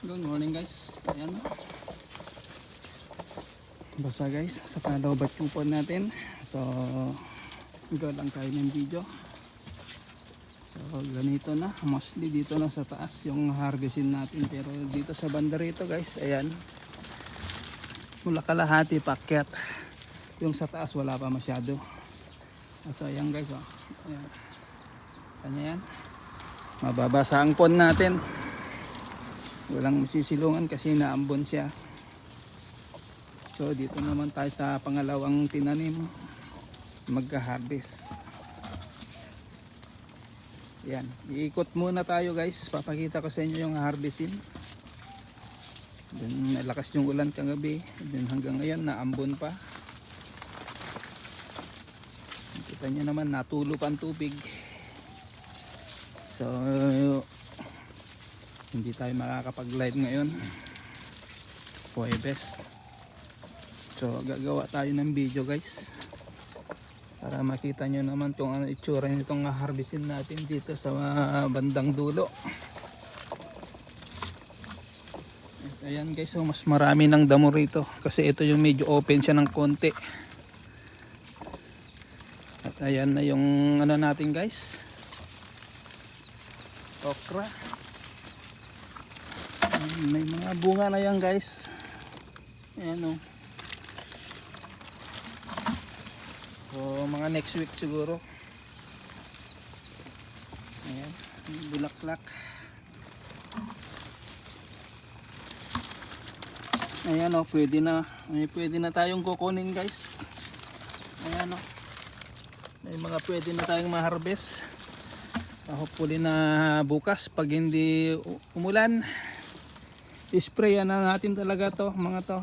Good morning guys. Ayan. Basa guys sa kalabat kupon natin. So gawa lang tayo ng video. So ganito na. Mostly dito na sa taas yung harvestin natin. Pero dito sa banda rito guys. Ayan. Mula kalahati pakyat. Yung sa taas wala pa masyado. So ayan guys. Oh. Ayan. Kanya yan. Mababasa ang pond natin. Walang masisilungan kasi naambon siya. So dito naman tayo sa pangalawang tinanim, magka-harvest. Yan, iikot muna tayo guys. Papakita ko sa inyo yung harvestin. Then nalakas yung ulan kagabi. Then hanggang ngayon naambon pa. Kita nyo naman natulo pa ang tubig. So hindi tayo makakapag-live ngayon. Huwebes. So gagawa tayo ng video guys. Para makita nyo naman kung ano itsura nitong harvestin natin dito sa bandang dulo. At ayan guys, so mas marami ng damo rito. Kasi ito yung medyo open siya ng konti. At ayan na yung ano natin guys. Okra. May mga bunga na yan guys. Ayan o. So mga next week siguro. Ayan, bulaklak. Ayan o, pwede na. Pwede na tayong kukunin guys. Ayan o. May mga pwede na tayong ma-harvest. Hopefully na bukas pag hindi umulan. Isprayan na natin talaga to mga to.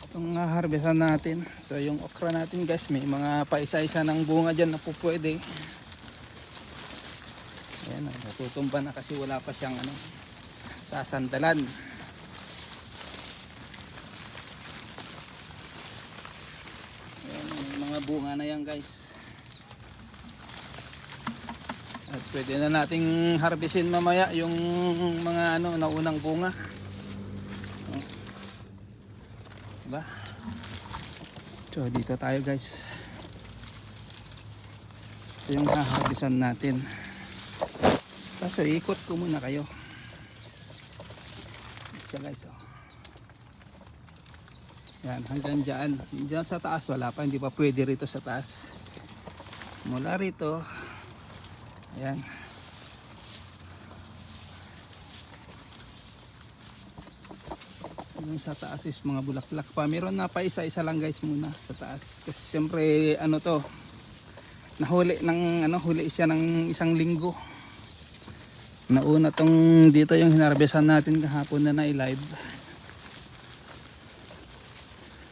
Itong harvestan natin. So yung okra natin guys, may mga paisa-isa ng bunga dyan na po pwede. Ayan, natutumba na kasi wala pa siyang ano, sasandalan. Ayan, may mga bunga na yan guys. At pwede na nating harvestin mamaya yung mga ano naunang bunga. Diba? So dito tayo guys. Ito yung haharvestan natin. So ikot ko muna kayo. So guys, oh. Yan, hanggang dyan. Dyan sa taas wala pa, hindi pa pwede rito sa taas. Mula rito. Ayan. Yung sa taas is mga bulaklak pa. Meron na pa isa-isa lang guys muna sa taas. Kasi siyempre ano to, nahuli ng ano, huli siya ng isang linggo. Nauna tong dito yung hinarvestan natin kahapon na na-live.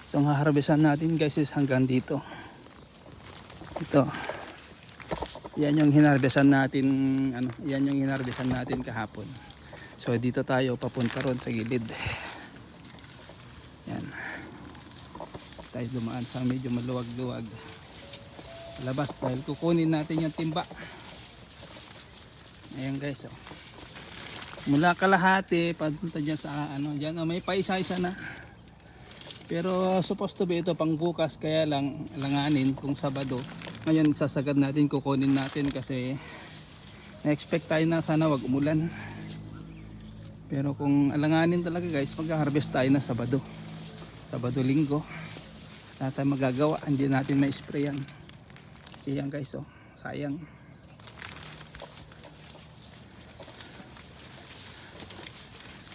Itong harvestan natin guys is hanggang dito. Ito. Yan yung hinarvestan natin, ano, yan yung hinarvestan natin kahapon. So dito tayo papunta ron sa gilid. Yan. Tayo dumaan sa medyo maluwag-luwag. Labas dahil kukunin natin yung timba. Ayan guys, oh. Mula kalahati papunta diyan sa ano, diyan oh, may paisa-isa na. Pero supposed to be ito pang bukas, kaya lang alanganin kung Sabado. Ngayon sasagad natin, kukunin natin kasi na-expect tayo na sana wag umulan. Pero kung alanganin talaga guys, mag-harvest tayo na Sabado. Sabado Linggo. Wala tayong magagawa, hindi natin ma-sprayan. Kasi yan guys, oh, sayang.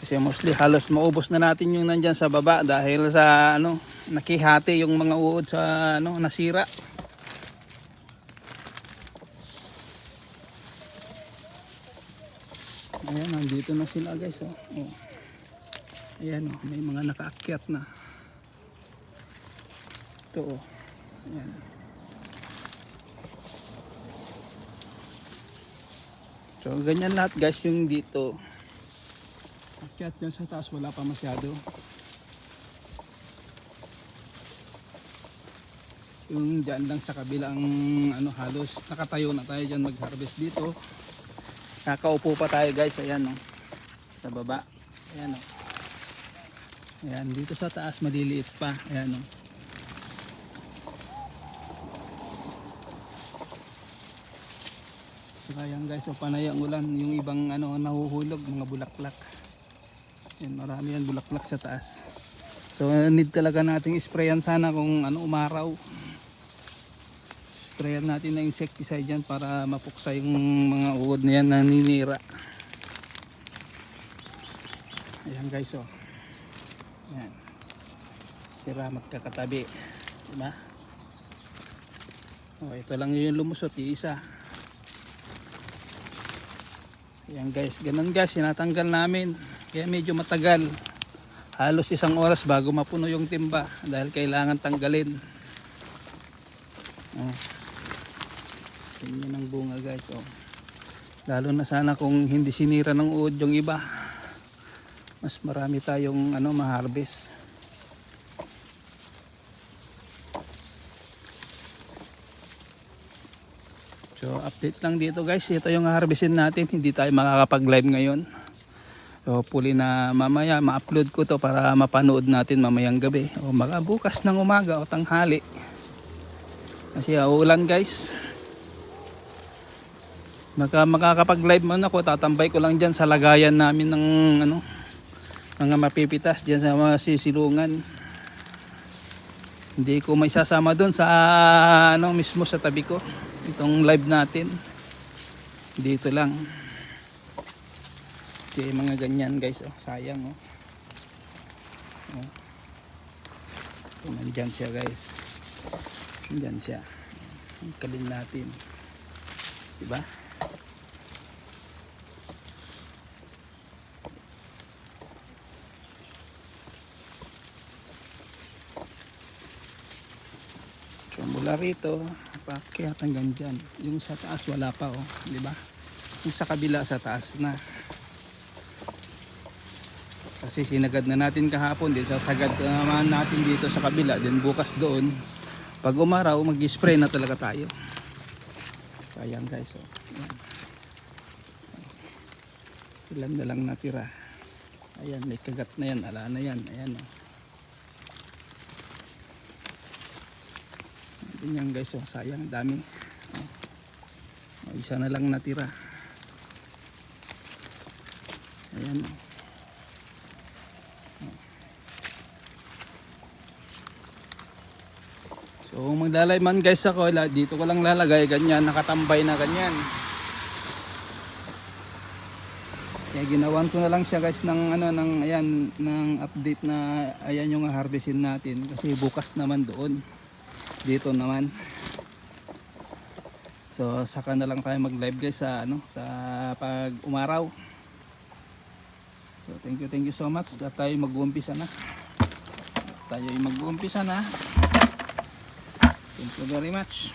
Kasi mostly halos maubos na natin yung nandyan sa baba dahil sa ano, nakihati yung mga uod sa ano, nasira. Ayan, nandito na sila guys, oh. Oh. Ayan, oh, may mga nakaakyat na. Ito, oh. Ayan. So ganyan lahat guys yung dito. Akyat dyan sa taas wala pa masyado. Yung dyan lang sa kabilang ano, halos nakatayo na tayo dyan mag-harvest dito. Nakaupo pa tayo guys, ayan no, sa baba. Ayan o. Ayan, dito sa taas maliliit pa. Ayan o. So ayan guys, so panay ang ulan. Yung ibang ano nahuhulog, mga bulaklak. Ayan, marami yan bulaklak sa taas. So need talaga nating sprayan sana kung ano umaraw. Sprayan natin na insecticide yan para mapuksa yung mga uod na yan na ninira. Ayan guys oh. Ayan. Sira magkakatabi. Diba? Oh, ito lang yung lumusot, yung isa. Ayan guys, ganun guys, sinatanggal namin. Kaya medyo matagal. Halos 1 oras bago mapuno yung timba dahil kailangan tanggalin. Oh. Tingnan ang bunga guys oh. Lalo na sana kung hindi sinira ng uod yung iba. Mas marami tayong ano ma-harvest. So update lang dito guys, ito yung harvestin natin, hindi tayo makakapag-live ngayon. So hopefully na mamaya ma-upload ko to para mapanood natin mamayang gabi o bukas ng umaga o tanghali. Kasi uulan guys. Makakapag-live man ako, tatambay ko lang dyan sa lagayan namin ng ano, mga mapipitas dyan sa mga sisilungan. Hindi ko may sasama doon sa ano mismo sa tabi ko. Itong live natin dito lang. Kasi mga ganyan guys oh, sayang oh. Oh. Nandyan siya guys. Nandyan siya. Kalin natin. Diba? So mula rito paakyat hanggang dyan. Yung sa taas wala pa oh, di ba? Yung sa kabila sa taas na. Kasi sinagad na natin kahapon, din sasagad naman natin dito sa kabila, din bukas doon. Pag umaraw, mag-spray na talaga tayo. So ayan guys oh. Ayan. Ilan na lang natira. Ayan, may kagat na yan, ala na yan. Ayan oh. Ganyan guys oh, sayang dami. Oh, isa na lang natira. Ayan oh. So maglalay man guys ako, dito ko lang lalagay ganyan, nakatambay na ganyan. Kaya ginawan ko na lang siya guys ng ano ng ayan ng update na ayan yung harvestin natin kasi bukas naman doon. Dito naman. So saka na lang tayo mag-live guys sa ano sa pag umaraw. So thank you so much. Tayo mag-uumpisa na. Tayo mag-uumpisa na. Thank you very much.